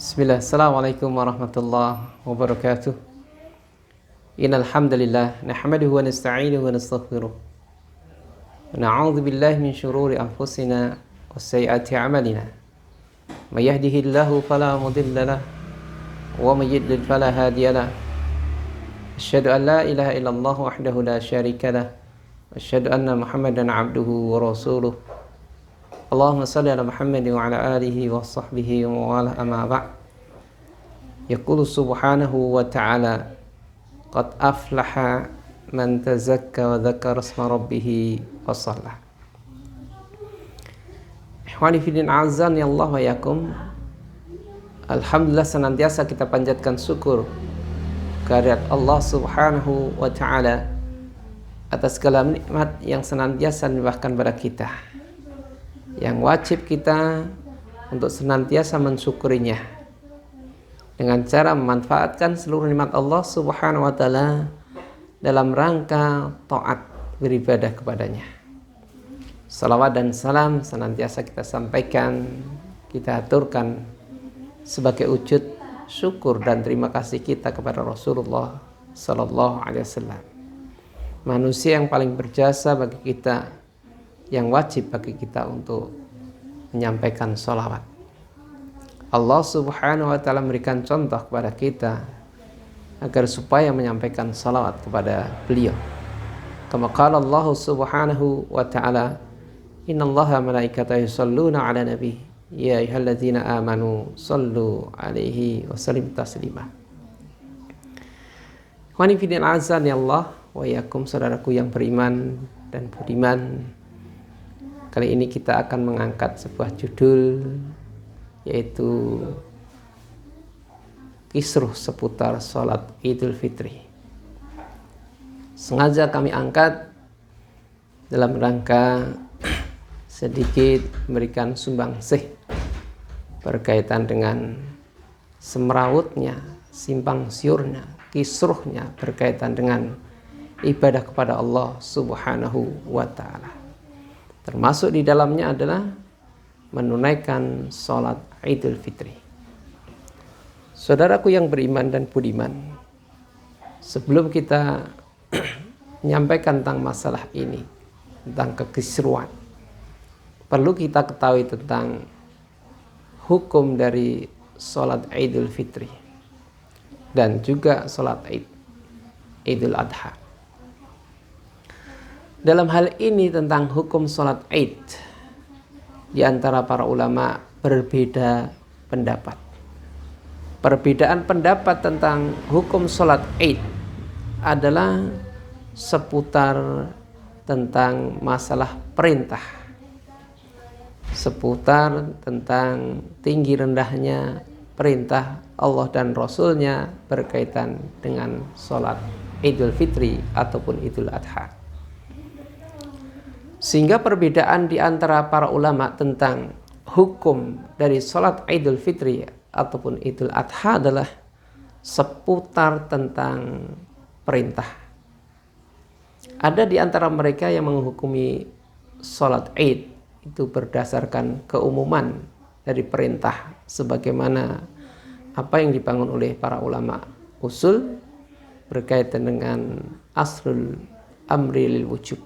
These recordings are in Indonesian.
Bismillah, Assalamualaikum warahmatullahi wabarakatuh. Innal hamdalillah nahmaduhu wa nasta'inuhu wa nastaghfiruh. Wa na'udzu billahi min shururi anfusina wa sayyiati a'malina. May yahdihillahu fala mudilla lahu wa may yudlil fala hadiya lahu. Asyhadu an la ilaha illallah wahdahu la syarika lahu wa asyhadu anna Muhammadan 'abduhu wa rasuluh. Allahumma salli ala Muhammad wa ala alihi wa sahbihi wa wala amma ba'd. Yaqulu subhanahu wa ta'ala qad aflaha man tazakka wa dzakara isma rabbih wa shalla. Ikhwani fillah azani Allah wa yakum. Alhamdulillah, senantiasa kita panjatkan syukur kehadirat Allah subhanahu wa ta'ala atas segala nikmat yang senantiasa dilimpahkan pada kita, yang wajib kita untuk senantiasa mensyukurinya dengan cara memanfaatkan seluruh nikmat Allah subhanahu wa ta'ala dalam rangka taat beribadah kepadanya. Salawat dan salam senantiasa kita sampaikan, kita aturkan sebagai wujud syukur dan terima kasih kita kepada Rasulullah sallallahu alaihi wasallam, manusia yang paling berjasa bagi kita, yang wajib bagi kita untuk menyampaikan sholawat. Allah subhanahu wa ta'ala memberikan contoh kepada kita agar supaya menyampaikan sholawat kepada beliau. Kama qala Allah subhanahu wa ta'ala, innallaha malaikatahu yusholluna ala nabi ya ayyuhalladzina amanu shollu alaihi wa sallimu taslima. Ikhwani fillah azani Allah wa iyyakum, saudaraku yang beriman dan budiman. Kali ini kita akan mengangkat sebuah judul, yaitu kisruh seputar sholat Idul Fitri. Sengaja kami angkat dalam rangka sedikit memberikan sumbangsih berkaitan dengan semrawutnya, simpang siurnya, kisruhnya berkaitan dengan ibadah kepada Allah subhanahu wa ta'ala. Termasuk di dalamnya adalah menunaikan sholat Idul Fitri. Saudaraku yang beriman dan budiman, sebelum kita menyampaikan tentang masalah ini, tentang kekisruan, perlu kita ketahui tentang hukum dari sholat Idul Fitri dan juga sholat Idul Adha. Dalam hal ini tentang hukum sholat Id, di antara para ulama berbeda pendapat. Perbedaan pendapat tentang hukum sholat Id adalah seputar tentang masalah perintah, seputar tentang tinggi rendahnya perintah Allah dan Rasulnya berkaitan dengan sholat Idul Fitri ataupun Idul Adha. Sehingga perbedaan di antara para ulama tentang hukum dari sholat Idul Fitri ataupun Idul Adha adalah seputar tentang perintah. Ada di antara mereka yang menghukumi sholat Id itu berdasarkan keumuman dari perintah, sebagaimana apa yang dibangun oleh para ulama usul berkaitan dengan aslul amri lil wujub.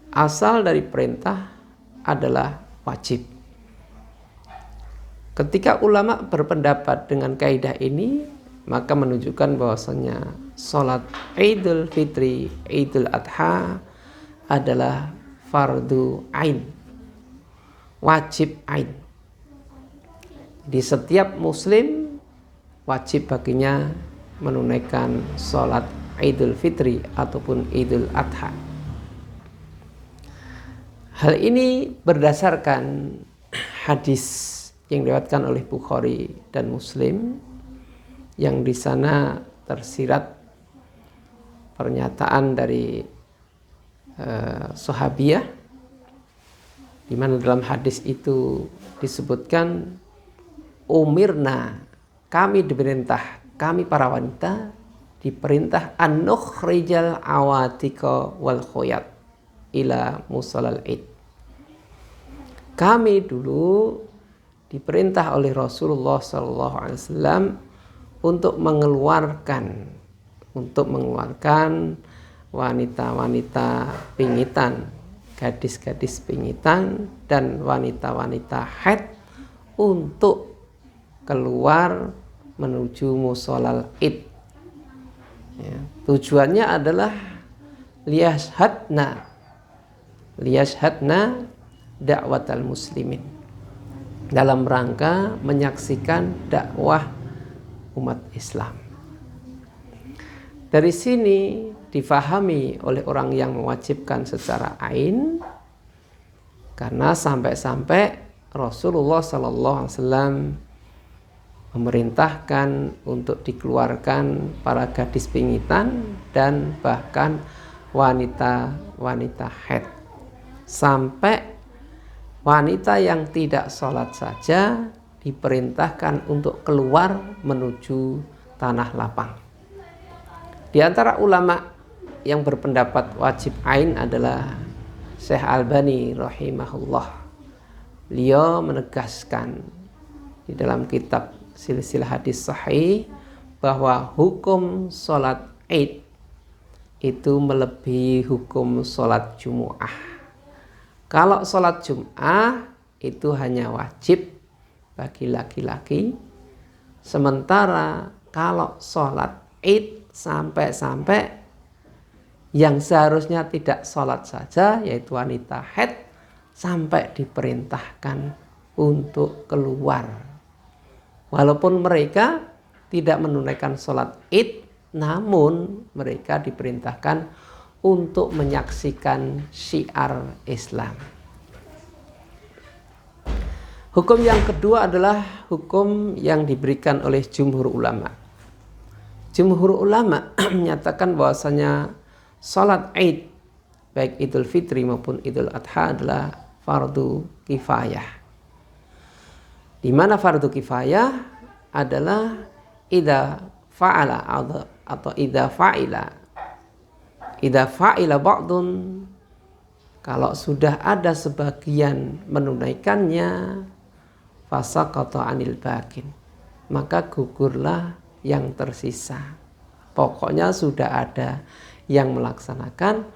Asal dari perintah adalah wajib. Ketika ulama berpendapat dengan kaidah ini, maka menunjukkan bahwasanya sholat Idul Fitri, Idul Adha adalah fardu ain, wajib ain. Di setiap muslim wajib baginya menunaikan sholat Idul Fitri ataupun Idul Adha. Hal ini berdasarkan hadis yang diriwayatkan oleh Bukhari dan Muslim, yang di sana tersirat pernyataan dari sahabiah, di mana dalam hadis itu disebutkan, umirna, kami diperintah, kami para wanita diperintah an nukhrijal awatika wal khoyat ila musallal id. Kami dulu diperintah oleh Rasulullah SAW untuk mengeluarkan wanita-wanita pingitan, gadis-gadis pingitan dan wanita-wanita haid untuk keluar menuju musholal Id. Ya, tujuannya adalah liyashhadna da'watal muslimin, dalam rangka menyaksikan dakwah umat Islam. Dari sini difahami oleh orang yang mewajibkan secara ain, karena sampai-sampai Rasulullah SAW memerintahkan untuk dikeluarkan para gadis pingitan dan bahkan wanita-wanita haid, sampai wanita yang tidak sholat saja diperintahkan untuk keluar menuju tanah lapang. Di antara ulama yang berpendapat wajib ain adalah Syekh Albani rahimahullah. Beliau menegaskan di dalam kitab Silsilah Hadis Sahih bahwa hukum sholat Id itu melebihi hukum sholat Jumu'ah. Kalau sholat Jum'ah itu hanya wajib bagi laki-laki, sementara kalau sholat Id sampai-sampai yang seharusnya tidak sholat saja, yaitu wanita haid, sampai diperintahkan untuk keluar. Walaupun mereka tidak menunaikan sholat Id, namun mereka diperintahkan untuk menyaksikan syiar Islam. Hukum yang kedua adalah hukum yang diberikan oleh jumhur ulama. Jumhur ulama menyatakan bahwasanya sholat Id, baik Idul Fitri maupun Idul Adha, adalah fardu kifayah. Di mana fardu kifayah adalah idza fa'ala atau idza fa'ila ba'dun, kalau sudah ada sebagian menunaikannya, fasaqata 'anil baqin, maka gugurlah yang tersisa. Pokoknya sudah ada yang melaksanakan,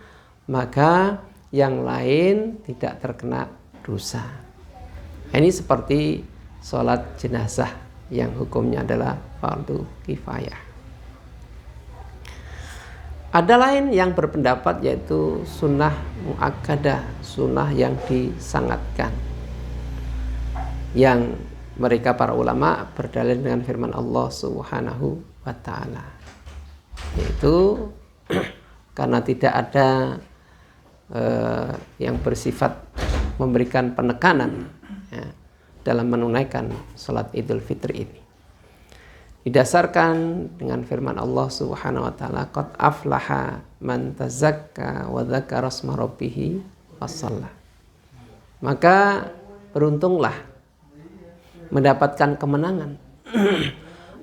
maka yang lain tidak terkena dosa. Ini seperti sholat jenazah yang hukumnya adalah fardu kifayah. Ada lain yang berpendapat yaitu sunnah muakkadah, sunnah yang disangatkan, yang mereka para ulama berdalil dengan firman Allah Subhanahu wa ta'ala, yaitu karena tidak ada yang bersifat memberikan penekanan ya, dalam menunaikan salat Idul Fitri ini. Didasarkan dengan firman Allah Subhanahu wa taala, qad aflaha man tazakka wa dzakara asma rabbih wasalla. Maka beruntunglah, mendapatkan kemenangan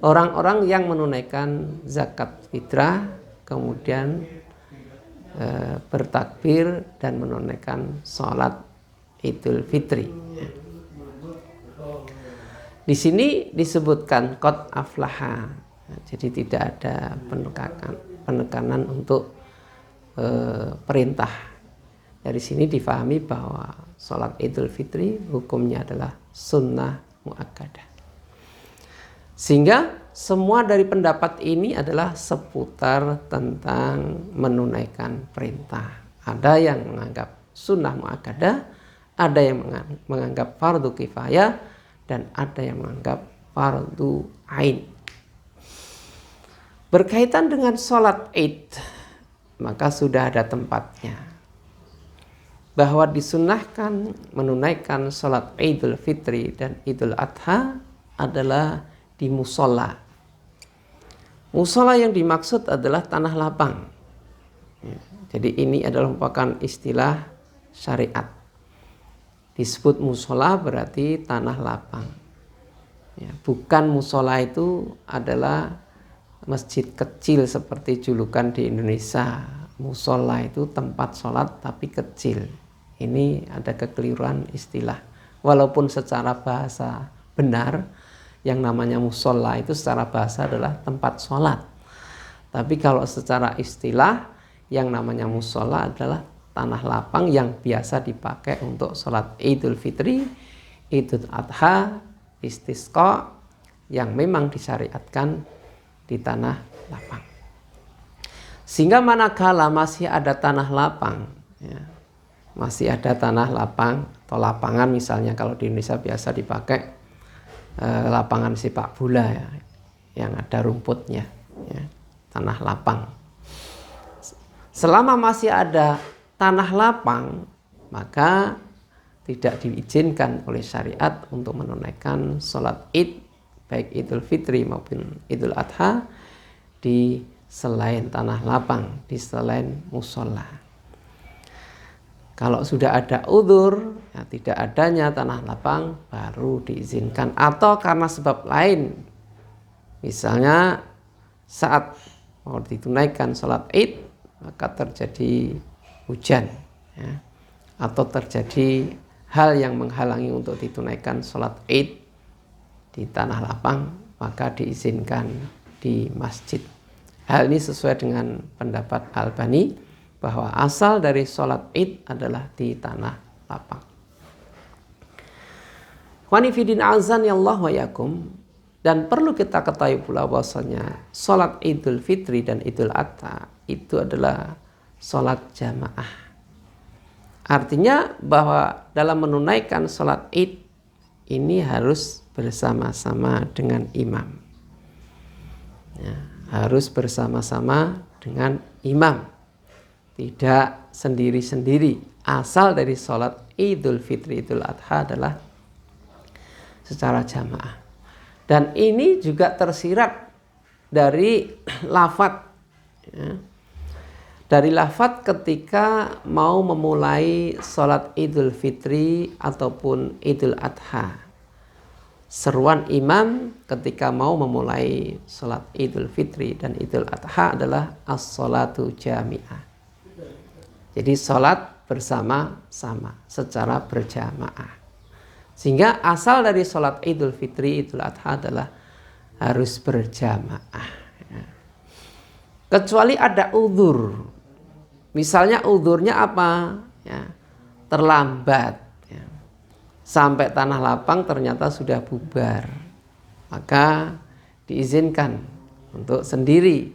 orang-orang yang menunaikan zakat fitrah, kemudian bertakbir dan menunaikan salat Idul Fitri. Di sini disebutkan qad aflaha, jadi tidak ada penekanan untuk perintah. Dari sini difahami bahwa sholat Idul Fitri hukumnya adalah sunnah muakkadah. Sehingga semua dari pendapat ini adalah seputar tentang menunaikan perintah. Ada yang menganggap sunnah muakkadah, ada yang menganggap fardu kifayah, dan ada yang menganggap fardu ain. Berkaitan dengan sholat Id, maka sudah ada tempatnya, bahwa disunnahkan menunaikan sholat Idul Fitri dan Idul Adha adalah di musola. Musola yang dimaksud adalah tanah lapang. Jadi ini adalah merupakan istilah syariat. Disebut musola berarti tanah lapang. Ya, bukan musola itu adalah masjid kecil seperti julukan di Indonesia. Musola itu tempat sholat tapi kecil. Ini ada kekeliruan istilah. Walaupun secara bahasa benar, yang namanya musola itu secara bahasa adalah tempat sholat. Tapi kalau secara istilah, yang namanya musola adalah tanah lapang yang biasa dipakai untuk sholat Idul Fitri, Idul Adha, istisqa, yang memang disyariatkan di tanah lapang. Sehingga manakala masih ada tanah lapang, ya, masih ada tanah lapang atau lapangan, misalnya kalau di Indonesia biasa dipakai lapangan sepak bola, ya, yang ada rumputnya, ya, tanah lapang. Selama masih ada tanah lapang, maka tidak diizinkan oleh syariat untuk menunaikan sholat id, baik Idul Fitri maupun Idul Adha, di selain tanah lapang, di selain musola. Kalau sudah ada udzur, ya, tidak adanya tanah lapang, baru diizinkan. Atau karena sebab lain, misalnya saat mau ditunaikan sholat id, maka terjadi hujan, ya, atau terjadi hal yang menghalangi untuk ditunaikan sholat id di tanah lapang, maka diizinkan di masjid. Hal ini sesuai dengan pendapat Albani, bahwa asal dari sholat id adalah di tanah lapang. Wanifidin azan ya Allah wa yakum. Dan perlu kita ketahui pula bahwasanya sholat Idul Fitri dan Idul Adha itu adalah sholat jamaah. Artinya bahwa dalam menunaikan sholat id ini harus bersama-sama dengan imam, ya, harus bersama-sama dengan imam, tidak sendiri-sendiri. Asal dari sholat Idul Fitri Idul Adha adalah secara jamaah. Dan ini juga tersirat dari lafadz, ya, dari lafadz ketika mau memulai sholat Idul Fitri ataupun Idul Adha. Seruan imam ketika mau memulai sholat Idul Fitri dan Idul Adha adalah as-sholatu jami'ah. Jadi sholat bersama-sama secara berjamaah. Sehingga asal dari sholat Idul Fitri Idul Adha adalah harus berjamaah, ya. Kecuali ada udzur. Misalnya udzurnya apa? Ya, terlambat, ya, sampai tanah lapang ternyata sudah bubar, maka diizinkan untuk sendiri,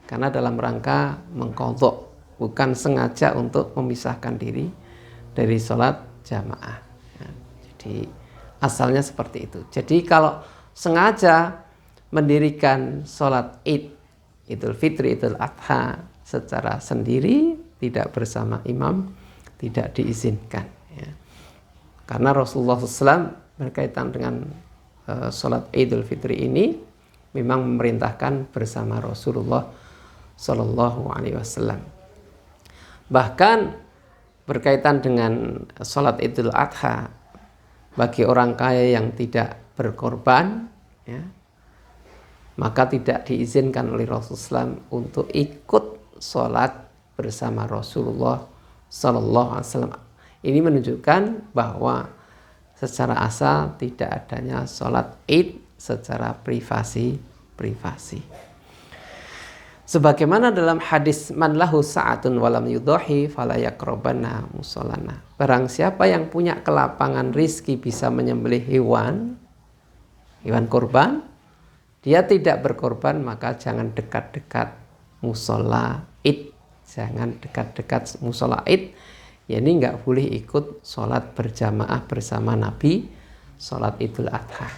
karena dalam rangka mengqadha, bukan sengaja untuk memisahkan diri dari sholat jamaah, ya. Jadi asalnya seperti itu. Jadi kalau sengaja mendirikan sholat id, Idul Fitri, Idul Adha secara sendiri, tidak bersama imam, tidak diizinkan, ya. Karena Rasulullah SAW berkaitan dengan sholat Idul Fitri ini memang memerintahkan bersama Rasulullah SAW. Bahkan berkaitan dengan sholat Idul Adha, bagi orang kaya yang tidak berkorban, ya, maka tidak diizinkan oleh Rasulullah SAW untuk ikut sholat bersama Rasulullah SAW. Ini menunjukkan bahwa secara asal tidak adanya sholat id secara privasi. Sebagaimana dalam hadis man lahu sa'atun walam yudahi fala yaqrabanna musallana. Barang siapa yang punya kelapangan rizki bisa menyembelih hewan kurban, dia tidak berkorban, maka jangan dekat-dekat musola id. Jangan dekat-dekat musola id. Ya, ini nggak boleh ikut sholat berjamaah bersama Nabi, sholat Idul Adha.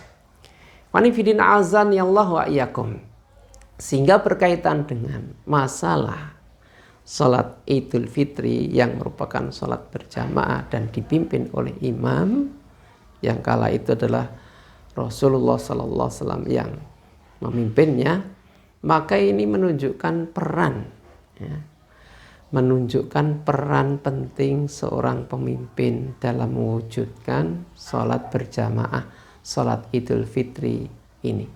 Wanifidin azan ya Allah wa iyyakum. Sehingga berkaitan dengan masalah sholat Idul Fitri yang merupakan sholat berjamaah dan dipimpin oleh imam, yang kala itu adalah Rasulullah SAW yang memimpinnya, maka ini menunjukkan peran, ya, menunjukkan peran penting seorang pemimpin dalam mewujudkan sholat berjamaah, sholat Idul Fitri ini.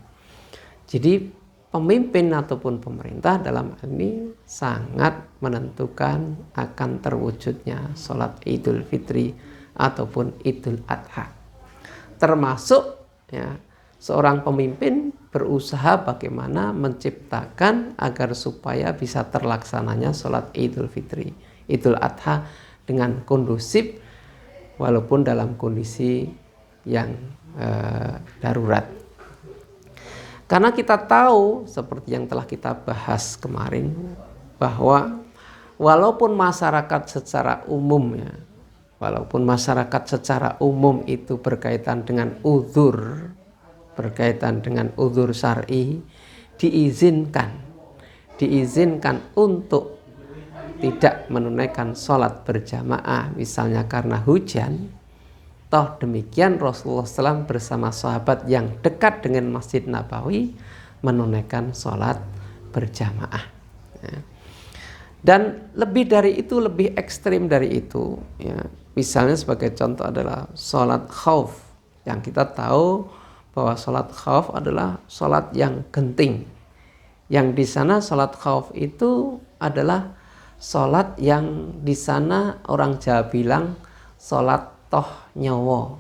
Jadi pemimpin ataupun pemerintah dalam hal ini sangat menentukan akan terwujudnya sholat Idul Fitri ataupun Idul Adha. Termasuk ya, seorang pemimpin berusaha bagaimana menciptakan agar supaya bisa terlaksananya sholat Idul Fitri, Idul Adha dengan kondusif walaupun dalam kondisi yang darurat. Karena kita tahu seperti yang telah kita bahas kemarin bahwa walaupun masyarakat secara umum itu berkaitan dengan uzur, berkaitan dengan uzur syar'i, diizinkan untuk tidak menunaikan sholat berjamaah misalnya karena hujan. Toh demikian Rasulullah SAW bersama sahabat yang dekat dengan Masjid Nabawi menunaikan sholat berjamaah. Dan lebih dari itu, lebih ekstrim dari itu, ya. Misalnya sebagai contoh adalah sholat khauf, yang kita tahu bahwa sholat khauf adalah sholat yang genting. Yang di sana sholat khauf itu adalah sholat yang di sana orang Jawa bilang sholat toh nyawa.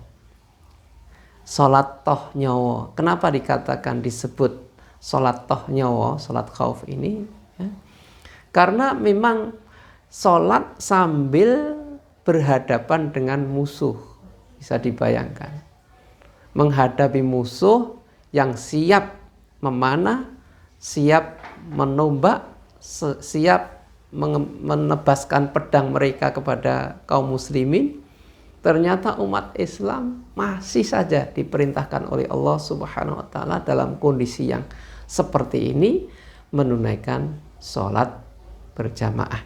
Sholat toh nyawa. Kenapa dikatakan disebut sholat toh nyawa, sholat khauf ini? Ya. Karena memang sholat sambil berhadapan dengan musuh. Bisa dibayangkan. Menghadapi musuh yang siap memanah, siap menombak, siap menebaskan pedang mereka kepada kaum muslimin. Ternyata umat Islam masih saja diperintahkan oleh Allah Subhanahu wa taala dalam kondisi yang seperti ini menunaikan sholat berjamaah.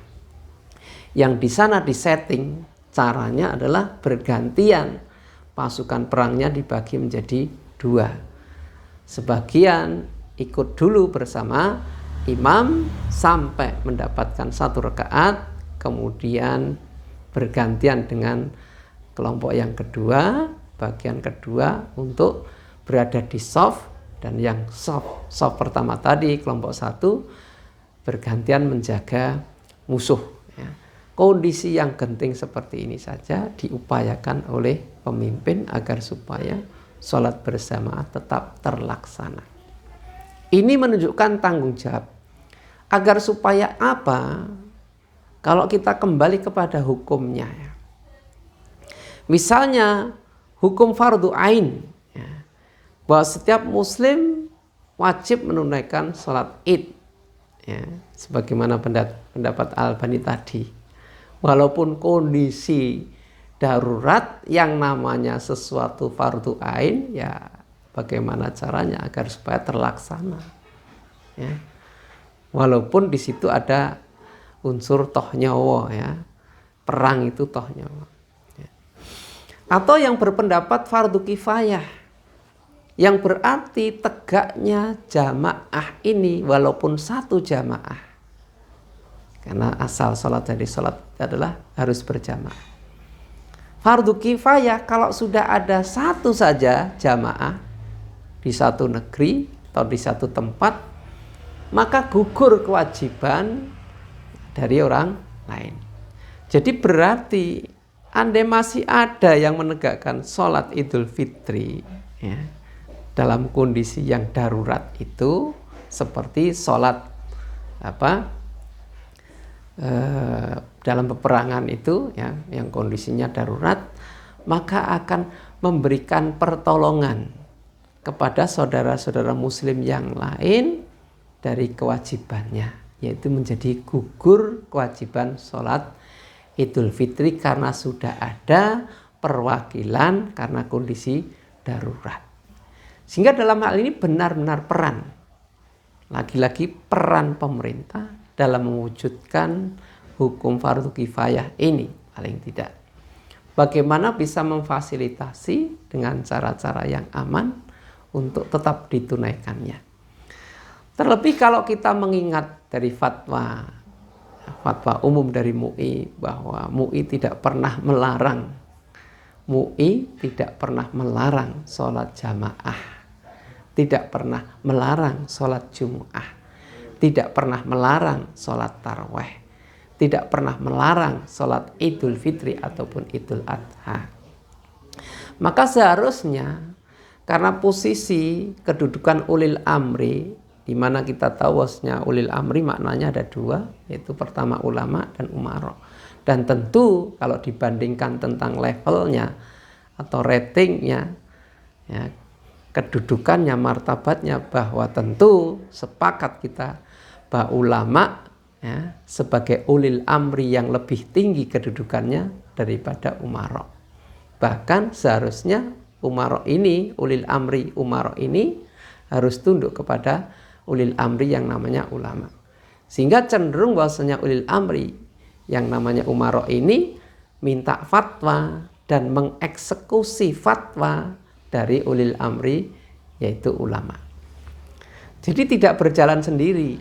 Yang di sana disetting caranya adalah bergantian. Pasukan perangnya dibagi menjadi 2. Sebagian ikut dulu bersama imam sampai mendapatkan 1 rakaat, kemudian bergantian dengan kelompok yang kedua, bagian kedua untuk berada di shaf, dan yang shaf pertama tadi, kelompok 1 bergantian menjaga musuh. Ya. Kondisi yang genting seperti ini saja diupayakan oleh pemimpin agar supaya sholat berjamaah tetap terlaksana. Ini menunjukkan tanggung jawab. Agar supaya apa? Kalau kita kembali kepada hukumnya, ya. Misalnya hukum fardu ain, ya, bahwa setiap muslim wajib menunaikan sholat id, ya, sebagaimana pendapat Al-Albani tadi. Walaupun kondisi darurat yang namanya sesuatu fardu ain, ya bagaimana caranya agar supaya terlaksana. Ya. Walaupun di situ ada unsur toh nyawa, ya, perang itu toh nyawa. Atau yang berpendapat fardu kifayah, yang berarti tegaknya jamaah ini walaupun 1 jamaah, karena asal sholat dari sholat adalah harus berjamaah. Fardu kifayah kalau sudah ada 1 saja jamaah di 1 negeri atau di 1 tempat, maka gugur kewajiban dari orang lain. Jadi berarti andai masih ada yang menegakkan sholat Idul Fitri, ya, dalam kondisi yang darurat itu, seperti sholat dalam peperangan itu, ya, yang kondisinya darurat, maka akan memberikan pertolongan kepada saudara-saudara muslim yang lain dari kewajibannya, yaitu menjadi gugur kewajiban sholat Idul Fitri karena sudah ada perwakilan karena kondisi darurat. Sehingga dalam hal ini benar-benar peran, lagi-lagi peran pemerintah dalam mewujudkan hukum fardu kifayah ini paling tidak. Bagaimana bisa memfasilitasi dengan cara-cara yang aman untuk tetap ditunaikannya. Terlebih kalau kita mengingat dari fatwa umum dari MUI bahwa MUI tidak pernah melarang sholat jamaah, tidak pernah melarang sholat Jum'ah, tidak pernah melarang sholat taraweh, tidak pernah melarang sholat Idul Fitri ataupun Idul Adha. Maka seharusnya Karena posisi kedudukan ulil amri, di mana kita tahu bahwasanya ulil amri maknanya ada dua, yaitu pertama ulama dan umara. Dan tentu kalau dibandingkan tentang levelnya atau ratingnya, ya, kedudukannya, martabatnya, bahwa tentu sepakat kita bahwa ulama, ya, sebagai ulil amri yang lebih tinggi kedudukannya daripada umara. Bahkan seharusnya umara ini, ulil amri umara ini harus tunduk kepada ulil amri yang namanya ulama. Sehingga cenderung bahwasanya ulil amri yang namanya umara ini minta fatwa dan mengeksekusi fatwa dari ulil amri, yaitu ulama. Jadi tidak berjalan sendiri,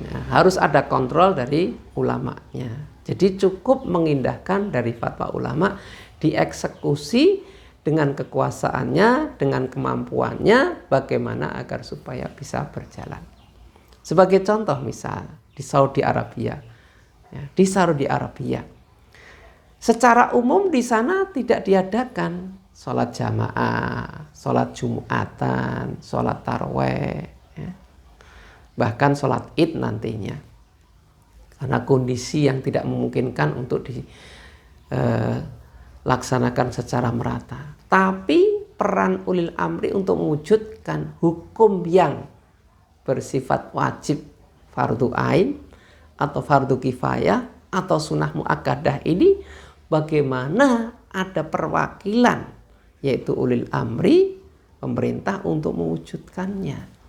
ya, harus ada kontrol dari ulamanya. Jadi cukup mengindahkan dari fatwa ulama, dieksekusi dengan kekuasaannya, dengan kemampuannya, bagaimana agar supaya bisa berjalan. Sebagai contoh misal di Saudi Arabia, ya, di Saudi Arabia secara umum di sana tidak diadakan sholat jamaah, sholat jumatan, sholat taraweh, ya. Bahkan sholat id nantinya, karena kondisi yang tidak memungkinkan untuk dilaksanakan secara merata. Tapi peran ulil amri untuk mewujudkan hukum yang bersifat wajib, fardu ain atau fardu kifayah atau sunnah muakkadah ini, bagaimana ada perwakilan, yaitu ulil amri, pemerintah, untuk mewujudkannya.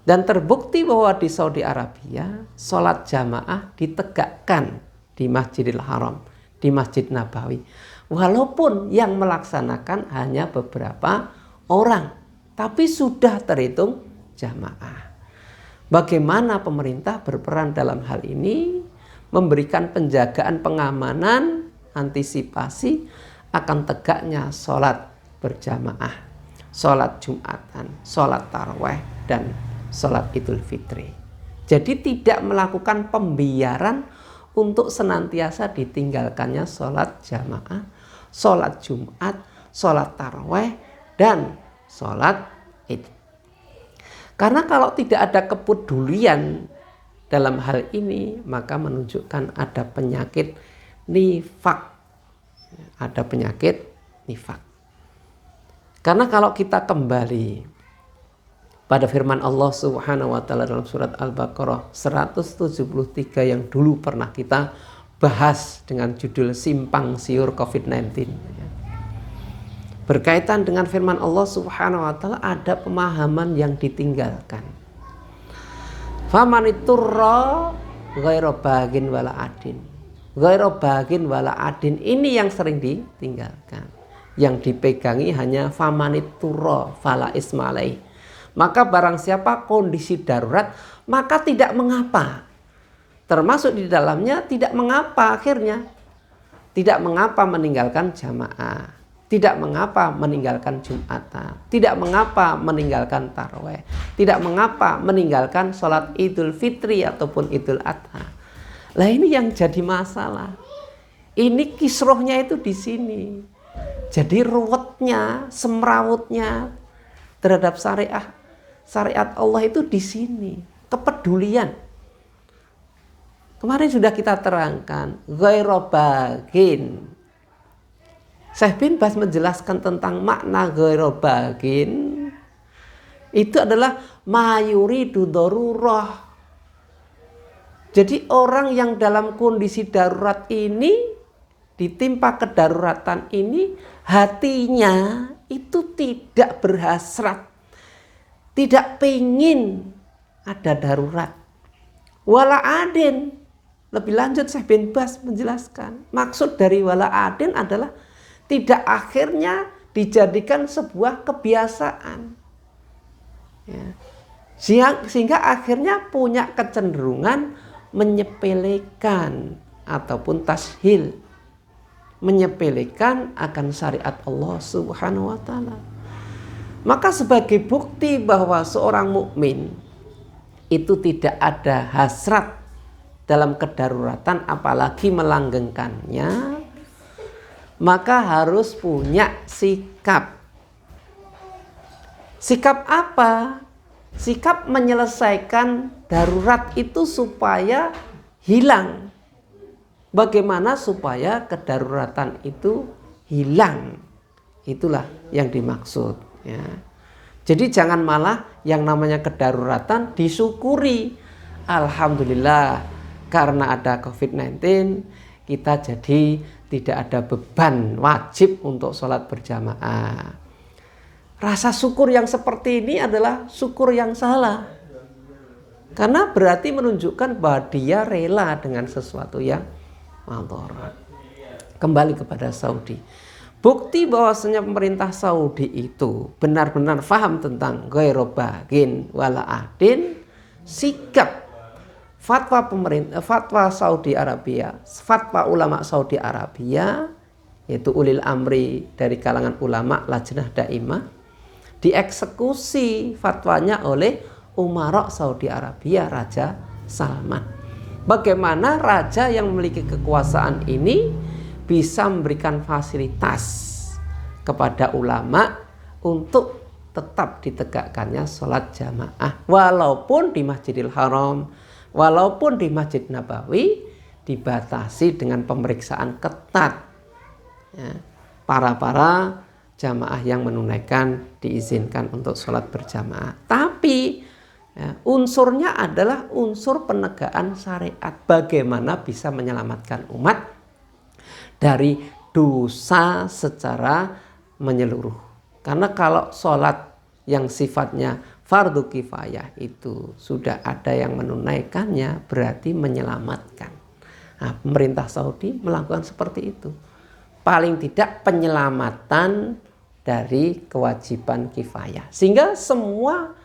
Dan terbukti bahwa di Saudi Arabia sholat jamaah ditegakkan di Masjidil Haram, di Masjid Nabawi, walaupun yang melaksanakan hanya beberapa orang, tapi sudah terhitung jamaah. Bagaimana pemerintah berperan dalam hal ini, memberikan penjagaan, pengamanan, antisipasi akan tegaknya sholat berjamaah, sholat jumatan, sholat taraweh, dan sholat idul fitri. Jadi tidak melakukan pembiaran untuk senantiasa ditinggalkannya sholat jamaah, sholat jumat, sholat taraweh, dan sholat id. Karena kalau tidak ada kepedulian dalam hal ini, maka menunjukkan ada penyakit nifak. Ada penyakit nifak. Karena kalau kita kembali pada firman Allah Subhanahu wa taala dalam surat Al-Baqarah 173 yang dulu pernah kita bahas dengan judul Simpang Siur COVID-19. Berkaitan dengan firman Allah Subhanahu wa taala ada pemahaman yang ditinggalkan. Famaniturra ghairu bagin wala adin. Ghairu bagin wala adin ini yang sering ditinggalkan. Yang dipegangi hanya famaniturra fala ismalai. Maka barang siapa kondisi darurat, maka tidak mengapa. Termasuk di dalamnya tidak mengapa akhirnya. Tidak mengapa meninggalkan jamaah. Tidak mengapa meninggalkan jumatan. Tidak mengapa meninggalkan taraweh. Tidak mengapa meninggalkan sholat idul fitri ataupun idul adha. Lah ini yang jadi masalah. Ini kisruhnya itu di sini. Jadi ruwetnya, semrawutnya terhadap syariat Allah itu di sini. Kepedulian. Kemarin sudah kita terangkan. Ghairu bagin. Syekh bin Baz menjelaskan tentang makna ghairu bagin. Itu adalah mayuridu darurah. Jadi orang yang dalam kondisi darurat ini, ditimpa kedaruratan ini, hatinya itu tidak berhasrat, tidak pengen ada darurat. Wala adin, lebih lanjut Syekh bin Baz menjelaskan, maksud dari wala adin adalah tidak akhirnya dijadikan sebuah kebiasaan, ya. Sehingga akhirnya punya kecenderungan menyepelekan ataupun tashil, menyepelekan akan syariat Allah Subhanahu wa taala. Maka sebagai bukti bahwa seorang mukmin itu tidak ada hasrat dalam kedaruratan apalagi melanggengkannya, maka harus punya sikap Sikap apa? Sikap menyelesaikan darurat itu supaya hilang. Bagaimana supaya kedaruratan itu hilang? Itulah yang dimaksud. Ya. Jadi jangan malah yang namanya kedaruratan disyukuri. Alhamdulillah karena ada COVID-19 kita jadi tidak ada beban wajib untuk sholat berjamaah. Rasa syukur yang seperti ini adalah syukur yang salah. Karena berarti menunjukkan bahwa dia rela dengan sesuatu yang madharat. Kembali kepada Saudi. Bukti bahwasanya pemerintah Saudi itu benar-benar paham tentang ghairu baghin wala adin, sikap fatwa pemerintah, fatwa Saudi Arabia, fatwa ulama Saudi Arabia, yaitu ulil amri dari kalangan ulama lajnah daimah, dieksekusi fatwanya oleh Umarok Saudi Arabia, Raja Salman. Bagaimana raja yang memiliki kekuasaan ini bisa memberikan fasilitas kepada ulama untuk tetap ditegakkannya sholat jamaah walaupun di Masjidil Haram, walaupun di Masjid Nabawi dibatasi dengan pemeriksaan ketat. Ya, para jamaah yang menunaikan diizinkan untuk sholat berjamaah. Tapi ya, unsurnya adalah unsur penegakan syariat. Bagaimana bisa menyelamatkan umat dari dosa secara menyeluruh. Karena kalau sholat yang sifatnya fardu kifayah itu sudah ada yang menunaikannya, berarti menyelamatkan. Nah, pemerintah Saudi melakukan seperti itu. Paling tidak penyelamatan dari kewajiban kifayah. Sehingga semua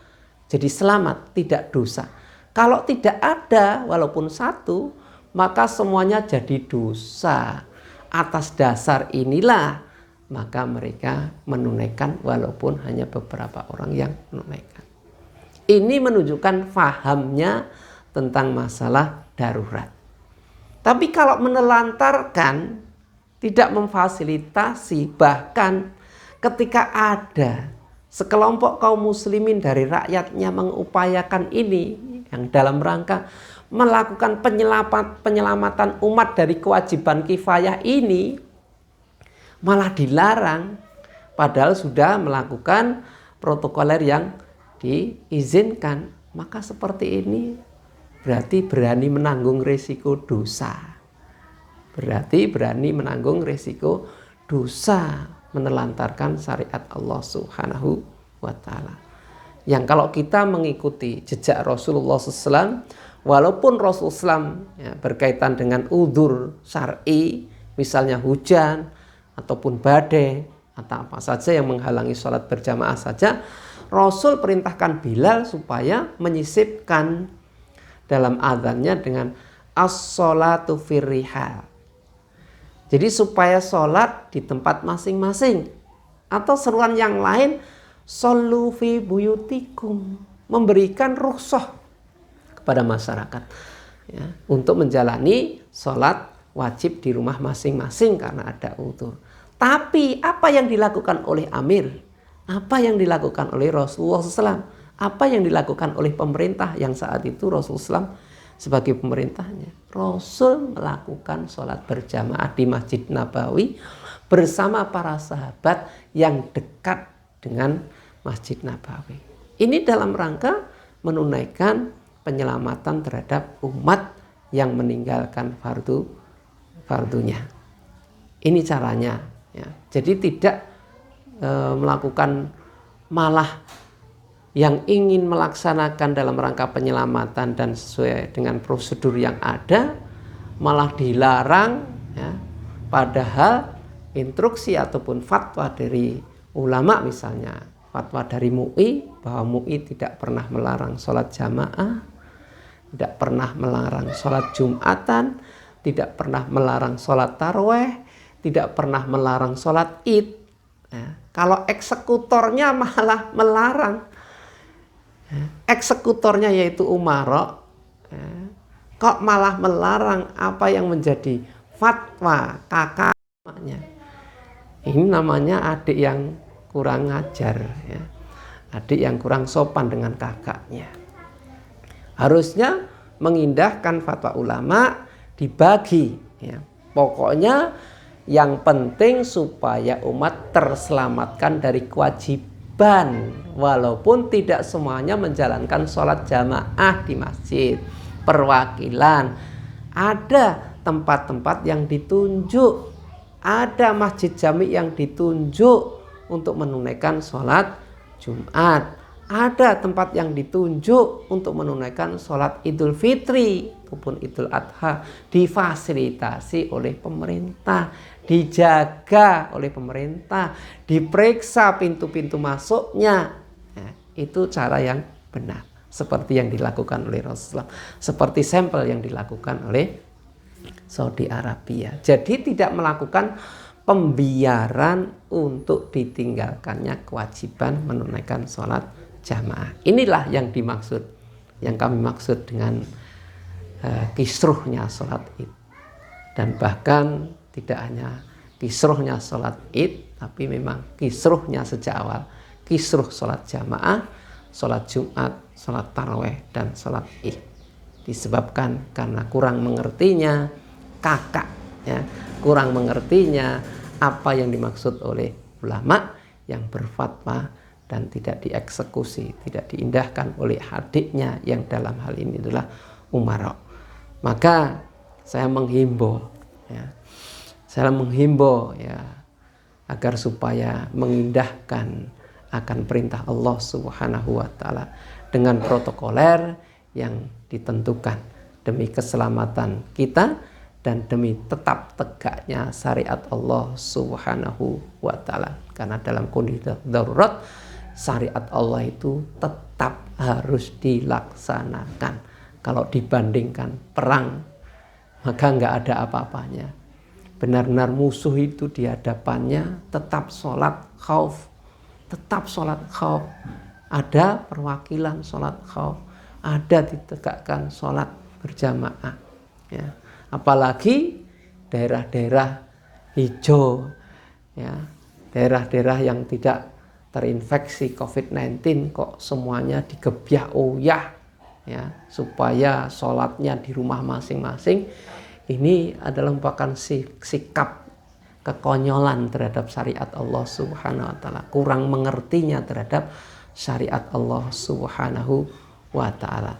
jadi selamat, tidak dosa. Kalau tidak ada walaupun satu, maka semuanya jadi dosa. Atas dasar inilah maka mereka menunaikan walaupun hanya beberapa orang yang menunaikan. Ini menunjukkan fahamnya tentang masalah darurat. Tapi kalau menelantarkan, tidak memfasilitasi, bahkan ketika ada sekelompok kaum muslimin dari rakyatnya mengupayakan ini yang dalam rangka melakukan penyelamatan umat dari kewajiban kifayah ini, malah dilarang padahal sudah melakukan protokoler yang diizinkan. Maka seperti ini berarti berani menanggung risiko dosa. Berarti berani menanggung risiko dosa menelantarkan syariat Allah Subhanahu wa ta'ala. Yang kalau kita mengikuti jejak Rasulullah SAW, walaupun Rasulullah SAW ya, berkaitan dengan udzur syar'i, misalnya hujan ataupun badai atau apa saja yang menghalangi sholat berjamaah saja, Rasul perintahkan Bilal supaya menyisipkan dalam adzannya dengan as-sholatu firrihal. Jadi supaya sholat di tempat masing-masing. Atau seruan yang lain, shollu fi buyutikum, memberikan rukhsah kepada masyarakat ya, untuk menjalani sholat wajib di rumah masing-masing karena ada udzur. Tapi apa yang dilakukan oleh Amir? Apa yang dilakukan oleh Rasulullah SAW? Apa yang dilakukan oleh pemerintah yang saat itu Rasulullah SAW sebagai pemerintahnya? Rasul melakukan sholat berjamaah di Masjid Nabawi bersama para sahabat yang dekat dengan Masjid Nabawi. Ini dalam rangka menunaikan penyelamatan terhadap umat yang meninggalkan fardunya. Ini caranya. Ya. Jadi tidak melakukan malah yang ingin melaksanakan dalam rangka penyelamatan dan sesuai dengan prosedur yang ada malah dilarang ya. Padahal instruksi ataupun fatwa dari ulama, misalnya fatwa dari MUI bahwa MUI tidak pernah melarang sholat jamaah, tidak pernah melarang sholat jumatan, tidak pernah melarang sholat taraweh, tidak pernah melarang sholat id ya. Kalau eksekutornya malah melarang, eksekutornya yaitu Umarok kok malah melarang apa yang menjadi fatwa kakaknya. Ini namanya adik yang kurang ngajar ya. adik yang kurang sopan dengan kakaknya. Harusnya mengindahkan fatwa ulama, dibagi ya. Pokoknya yang penting supaya umat terselamatkan dari kewajiban, walaupun tidak semuanya menjalankan sholat jamaah di masjid. Perwakilan, ada tempat-tempat yang ditunjuk, ada masjid jami yang ditunjuk untuk menunaikan sholat Jumat, ada tempat yang ditunjuk untuk menunaikan sholat Idul Fitri maupun Idul Adha, difasilitasi oleh pemerintah, dijaga oleh pemerintah, diperiksa pintu-pintu masuknya. Nah, itu cara yang benar, seperti yang dilakukan oleh Rasulullah, seperti sampel yang dilakukan oleh Saudi Arabia. Jadi tidak melakukan pembiaran untuk ditinggalkannya kewajiban menunaikan sholat jamaah. Inilah yang dimaksud, yang kami maksud dengan kisruhnya sholat id. Dan bahkan tidak hanya kisruhnya sholat id, tapi memang kisruhnya sejak awal, kisruh sholat jamaah, sholat Jumat, sholat taraweh, dan sholat id. Disebabkan karena kurang mengertinya kakak, ya, kurang mengertinya apa yang dimaksud oleh ulama yang berfatwa dan tidak dieksekusi, tidak diindahkan oleh adiknya yang dalam hal ini adalah umara. Maka saya menghimbau ya, agar supaya mengindahkan akan perintah Allah Subhanahu wa taala dengan protokoler yang ditentukan demi keselamatan kita dan demi tetap tegaknya syariat Allah Subhanahu wa taala. Karena dalam kondisi darurat, syariat Allah itu tetap harus dilaksanakan. Kalau dibandingkan perang, maka nggak ada apa-apanya. Benar-benar musuh itu di hadapannya tetap sholat khauf, tetap sholat khauf. Ada perwakilan sholat khauf, ada ditegakkan sholat berjamaah. Ya. Apalagi daerah-daerah hijau, ya, daerah-daerah yang tidak terinfeksi COVID-19 kok semuanya digebyah uyah, ya, supaya sholatnya di rumah masing-masing. Ini adalah merupakan sikap kekonyolan terhadap syariat Allah Subhanahu wa taala, kurang mengertinya terhadap syariat Allah Subhanahu wa taala,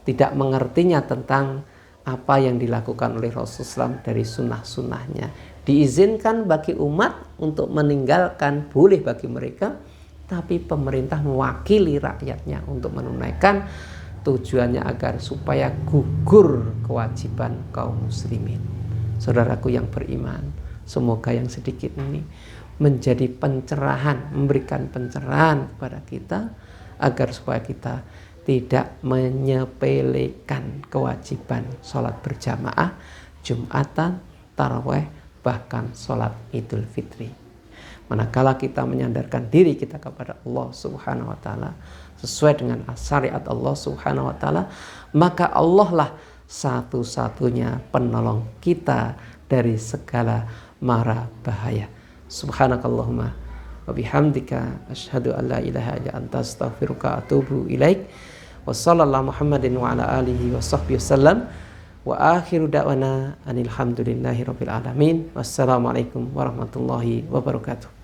tidak mengertinya tentang apa yang dilakukan oleh Rasulullah dari sunnah-sunnahnya. Diizinkan bagi umat untuk meninggalkan, boleh bagi mereka, tapi pemerintah mewakili rakyatnya untuk menunaikan, tujuannya agar supaya gugur kewajiban kaum muslimin. Saudaraku yang beriman, semoga yang sedikit ini menjadi pencerahan, memberikan pencerahan kepada kita agar supaya kita tidak menyepelekan kewajiban sholat berjamaah, Jumatan, taraweh, bahkan sholat Idul Fitri. Manakala kita menyandarkan diri kita kepada Allah Subhanahu wa taala sesuai dengan syariat Allah Subhanahu wa taala, maka Allah lah satu-satunya penolong kita dari segala mara bahaya. Subhanakallahumma wa bihamdika asyhadu an la ilaha illa anta astaghfiruka wa atubu ilaik. Wa sallallahu Muhammadin wa ala alihi wa sahbihi wasallam. Wa akhiru da'wana anil hamdulillahi rabbil alamin. Wassalamualaikum warahmatullahi wabarakatuh.